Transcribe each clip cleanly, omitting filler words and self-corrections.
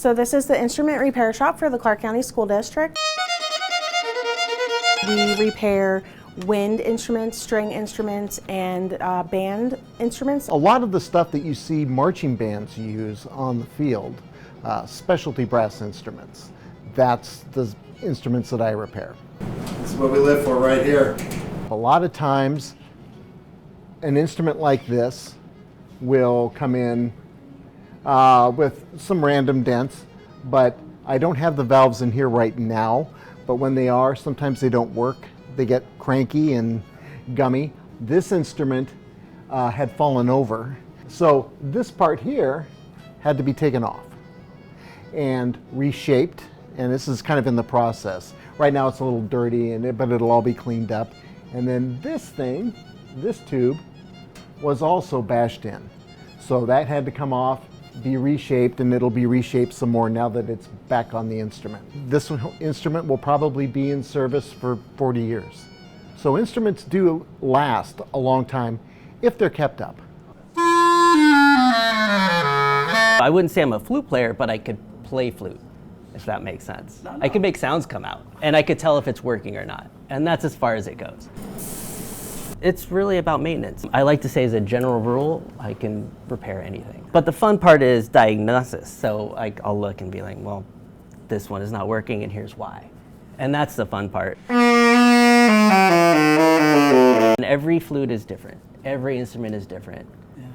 So this is the instrument repair shop for the Clark County School District. We repair wind instruments, string instruments, and band instruments. A lot of the stuff that you see marching bands use on the field, specialty brass instruments, that's the instruments that I repair. This is what we live for right here. A lot of times, an instrument like this will come in with some random dents, but I don't have the valves in here right now, but when they are, sometimes they don't work. They get cranky and gummy. This instrument had fallen over, so this part here had to be taken off and reshaped, and this is kind of in the process. Right now it's a little dirty, but it'll all be cleaned up. And then this thing, this tube, was also bashed in. So that had to come off, be reshaped, and it'll be reshaped some more now that it's back on the instrument. This instrument will probably be in service for 40 years. So instruments do last a long time if they're kept up. I wouldn't say I'm a flute player, but I could play flute, if that makes sense. I could make sounds come out, and I could tell if it's working or not, and that's as far as it goes. It's really about maintenance. I like to say, as a general rule, I can repair anything. But the fun part is diagnosis. So I'll look and be like, well, this one is not working and here's why. And that's the fun part. And every flute is different. Every instrument is different.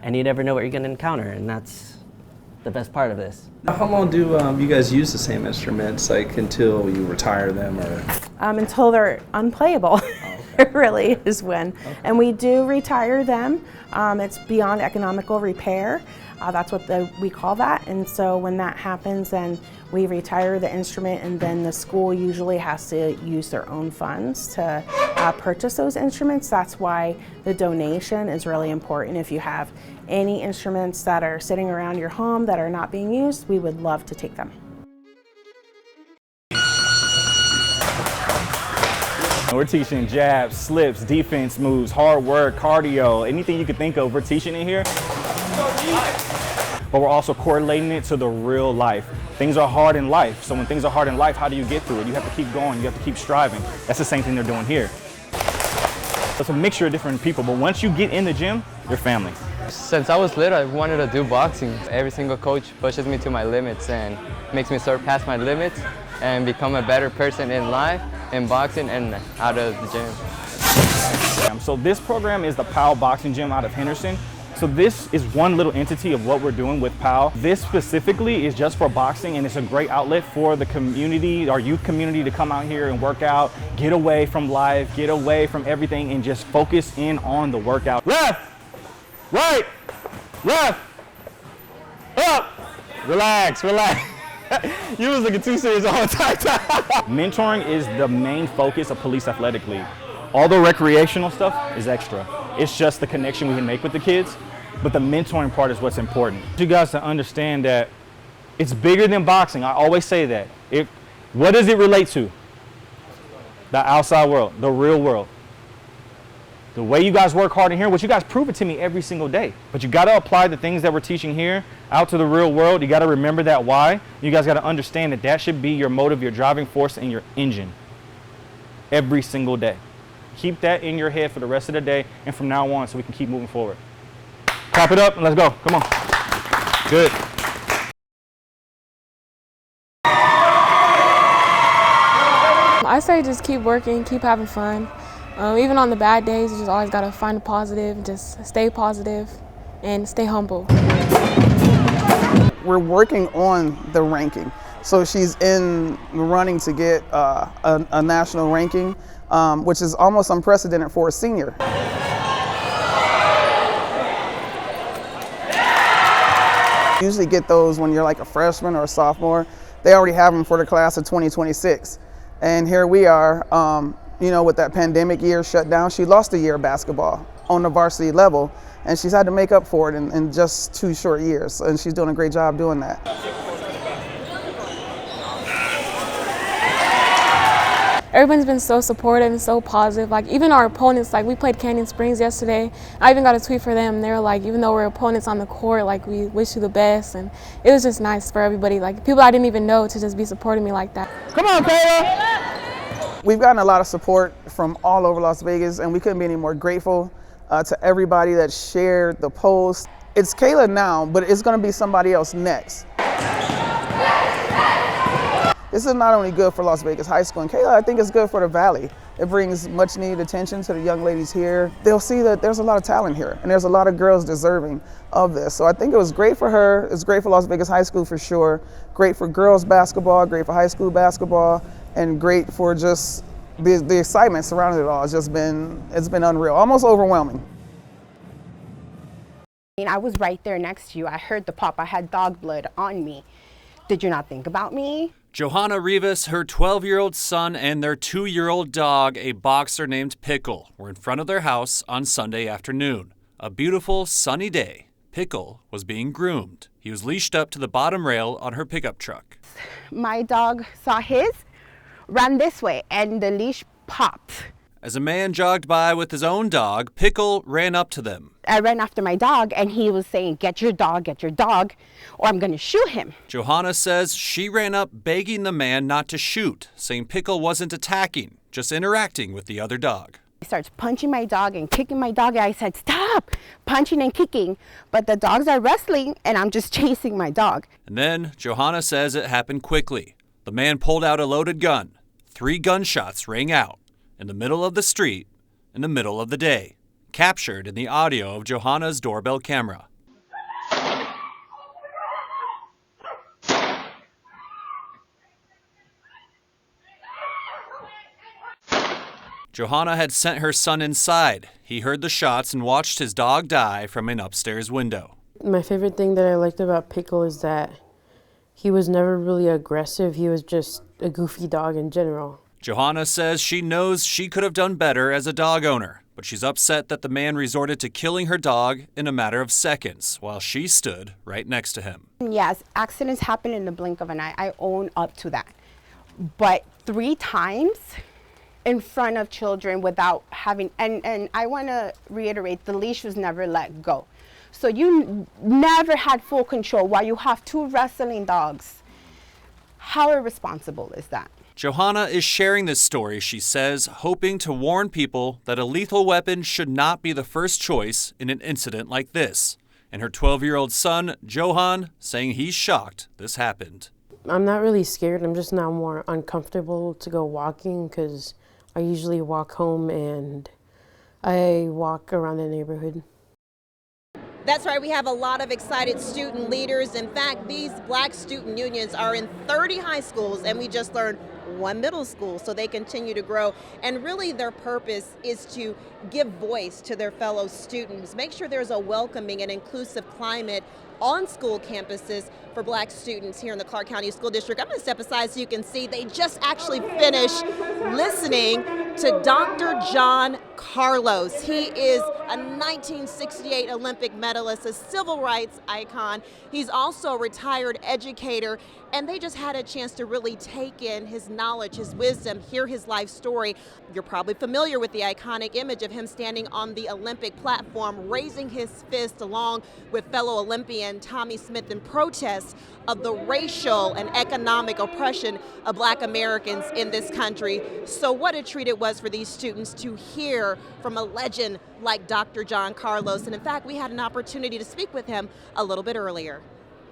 And you never know what you're gonna encounter, and that's the best part of this. How long do you guys use the same instruments, like until you retire them, or? Until they're unplayable. It really is when. Okay. And we do retire them. It's beyond economical repair. That's what we call that. And so when that happens, then we retire the instrument, and then the school usually has to use their own funds to purchase those instruments. That's why the donation is really important. If you have any instruments that are sitting around your home that are not being used, we would love to take them. We're teaching jabs, slips, defense moves, hard work, cardio, anything you could think of, we're teaching it here. But we're also correlating it to the real life. Things are hard in life, so when things are hard in life, how do you get through it? You have to keep going, you have to keep striving. That's the same thing they're doing here. It's a mixture of different people, but once you get in the gym, you're family. Since I was little, I wanted to do boxing. Every single coach pushes me to my limits and makes me surpass my limits and become a better person in life, in boxing, and out of the gym. So this program is the POW Boxing Gym out of Henderson. So this is one little entity of what we're doing with POW. This specifically is just for boxing, and it's a great outlet for the community, our youth community, to come out here and work out, get away from life, get away from everything, and just focus in on the workout. Left, right, left, up. Relax, relax. You was looking too serious the whole time. Mentoring is the main focus of Police Athletic League. All the recreational stuff is extra. It's just the connection we can make with the kids, but the mentoring part is what's important. You guys to understand that it's bigger than boxing. I always say that. What does it relate to? The outside world, the real world. The way you guys work hard in here, which you guys prove it to me every single day. But you gotta apply the things that we're teaching here out to the real world. You gotta remember that why. You guys gotta understand that that should be your motive, your driving force, and your engine every single day. Keep that in your head for the rest of the day and from now on so we can keep moving forward. Clap it up and let's go, come on. Good. I say just keep working, keep having fun. Even on the bad days, you just always gotta find a positive, just stay positive and stay humble. We're working on the ranking. So she's in running to get a national ranking, which is almost unprecedented for a senior. You usually get those when you're like a freshman or a sophomore. They already have them for the class of 2026. And here we are, you know, with that pandemic year shut down, she lost a year of basketball on the varsity level, and she's had to make up for it in just 2 short years, and she's doing a great job doing that. Everyone's been so supportive and so positive. Like even our opponents, like we played Canyon Springs yesterday. I even got a tweet for them. They were like, even though we're opponents on the court, like we wish you the best. And it was just nice for everybody, like people I didn't even know to just be supporting me like that. Come on, Kayla! We've gotten a lot of support from all over Las Vegas, and we couldn't be any more grateful to everybody that shared the post. It's Kayla now, but it's going to be somebody else next. This is not only good for Las Vegas High School and Kayla, I think it's good for the Valley. It brings much needed attention to the young ladies here. They'll see that there's a lot of talent here, and there's a lot of girls deserving of this. So I think it was great for her. It's great for Las Vegas High School for sure. Great for girls basketball, great for high school basketball, and great for just the excitement surrounding it all. It's been unreal, almost overwhelming. I was right there next to you. I heard the pop. I had dog blood on me. Did you not think about me? Johanna Rivas, her 12-year-old son, and their 2-year-old dog, a boxer named Pickle, were in front of their house on Sunday afternoon. A beautiful, sunny day. Pickle was being groomed. He was leashed up to the bottom rail on her pickup truck. My dog saw his, ran this way, and the leash popped. As a man jogged by with his own dog, Pickle ran up to them. I ran after my dog, and he was saying, get your dog, or I'm going to shoot him. Johanna says she ran up begging the man not to shoot, saying Pickle wasn't attacking, just interacting with the other dog. He starts punching my dog and kicking my dog, and I said, stop punching and kicking. But the dogs are wrestling, and I'm just chasing my dog. And then Johanna says it happened quickly. The man pulled out a loaded gun. 3 gunshots rang out. In the middle of the street, in the middle of the day, captured in the audio of Johanna's doorbell camera. Johanna had sent her son inside. He heard the shots and watched his dog die from an upstairs window. My favorite thing that I liked about Pickle is that he was never really aggressive. He was just a goofy dog in general. Johanna says she knows she could have done better as a dog owner, but she's upset that the man resorted to killing her dog in a matter of seconds while she stood right next to him. Yes, accidents happen in the blink of an eye. I own up to that. But 3 times in front of children without having, and I want to reiterate, the leash was never let go. So you never had full control while you have 2 wrestling dogs. How irresponsible is that? Johanna is sharing this story, she says, hoping to warn people that a lethal weapon should not be the first choice in an incident like this. And her 12-year-old son, Johan, saying he's shocked this happened. I'm not really scared. I'm just now more uncomfortable to go walking because I usually walk home and I walk around the neighborhood. That's right, we have a lot of excited student leaders. In fact, these black student unions are in 30 high schools, and we just learned 1 middle school, so they continue to grow. And really their purpose is to give voice to their fellow students, make sure there's a welcoming and inclusive climate on school campuses for black students here in the Clark County School District. I'm going to step aside so you can see they just actually finished listening to Dr. John Carlos. He is a 1968 Olympic medalist, a civil rights icon. He's also a retired educator, and they just had a chance to really take in his knowledge, his wisdom, hear his life story. You're probably familiar with the iconic image of him standing on the Olympic platform, raising his fist along with fellow Olympian Tommy Smith in protest of the racial and economic oppression of black Americans in this country. So what a treat it was for these students to hear from a legend like Dr. John Carlos. And in fact, we had an opportunity to speak with him a little bit earlier.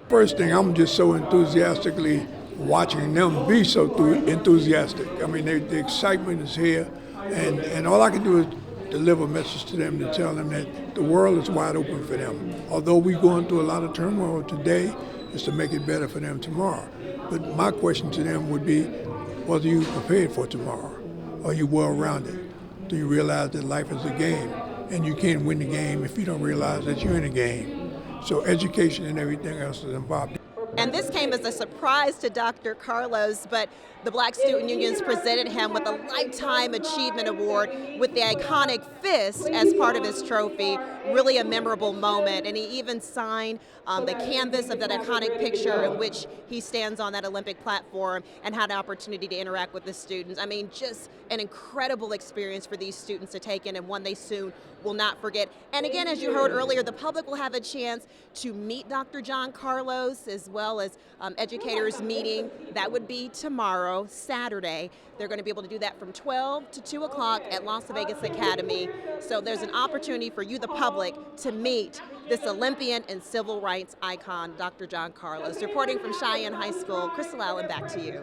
First thing, I'm just so enthusiastically watching them be so enthusiastic. I mean, the excitement is here, and all I can do is deliver a message to them to tell them that the world is wide open for them. Although we're going through a lot of turmoil today, is to make it better for them tomorrow. But my question to them would be, whether you prepared for tomorrow? Are you well-rounded? Do you realize that life is a game, and you can't win the game if you don't realize that you're in a game? So education and everything else is involved. And this came as a surprise to Dr. Carlos, but the Black Student Unions presented him with a Lifetime Achievement Award with the iconic fist as part of his trophy. Really a memorable moment. And he even signed the canvas of that iconic picture in which he stands on that Olympic platform and had an opportunity to interact with the students. I mean, just an incredible experience for these students to take in, and one they soon will not forget. And again, as you heard earlier, the public will have a chance to meet Dr. John Carlos, as well as educators meeting. That would be tomorrow, Saturday. They're going to be able to do that from 12 to 2 o'clock at Las Vegas Academy. So there's an opportunity for you, the public, to meet this Olympian and civil rights icon, Dr. John Carlos. Reporting from Cheyenne High School, Crystal Allen, back to you.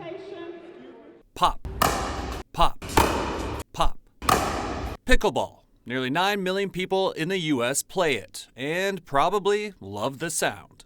Pop, pop, pop. Pickleball. Nearly 9 million people in the U.S. play it, and probably love the sound.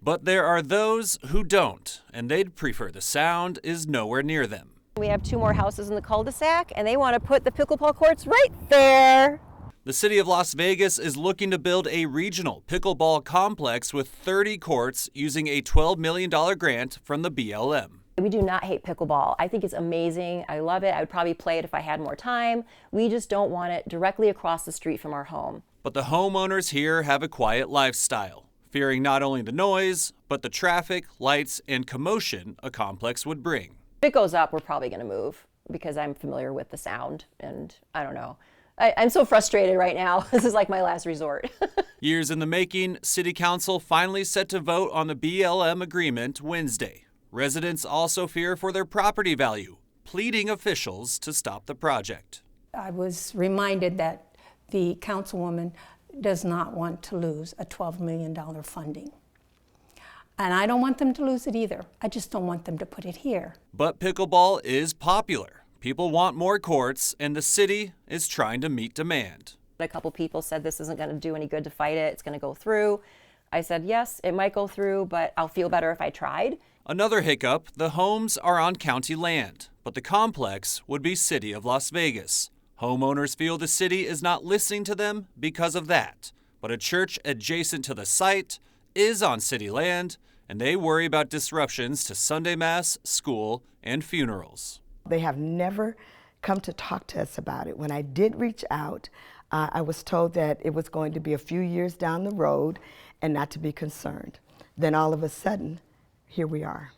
But there are those who don't, and they'd prefer the sound is nowhere near them. We have 2 more houses in the cul-de-sac, and they want to put the pickleball courts right there. The city of Las Vegas is looking to build a regional pickleball complex with 30 courts using a $12 million grant from the BLM. We do not hate pickleball. I think it's amazing. I love it. I would probably play it if I had more time. We just don't want it directly across the street from our home. But the homeowners here have a quiet lifestyle, fearing not only the noise, but the traffic, lights, and commotion a complex would bring. If it goes up, we're probably going to move because I'm familiar with the sound, and I don't know. I'm so frustrated right now. This is like my last resort. Years in the making, City Council finally set to vote on the BLM agreement Wednesday. Residents also fear for their property value, pleading officials to stop the project. I was reminded that the councilwoman does not want to lose a $12 million funding. And I don't want them to lose it either. I just don't want them to put it here. But pickleball is popular. People want more courts, and the city is trying to meet demand. A couple people said this isn't going to do any good to fight it. It's going to go through. I said, yes, it might go through, but I'll feel better if I tried. Another hiccup, the homes are on county land, but the complex would be City of Las Vegas. Homeowners feel the city is not listening to them because of that. But a church adjacent to the site is on city land, and they worry about disruptions to Sunday Mass, school, and funerals. They have never come to talk to us about it. When I did reach out, I was told that it was going to be a few years down the road and not to be concerned. Then all of a sudden, here we are.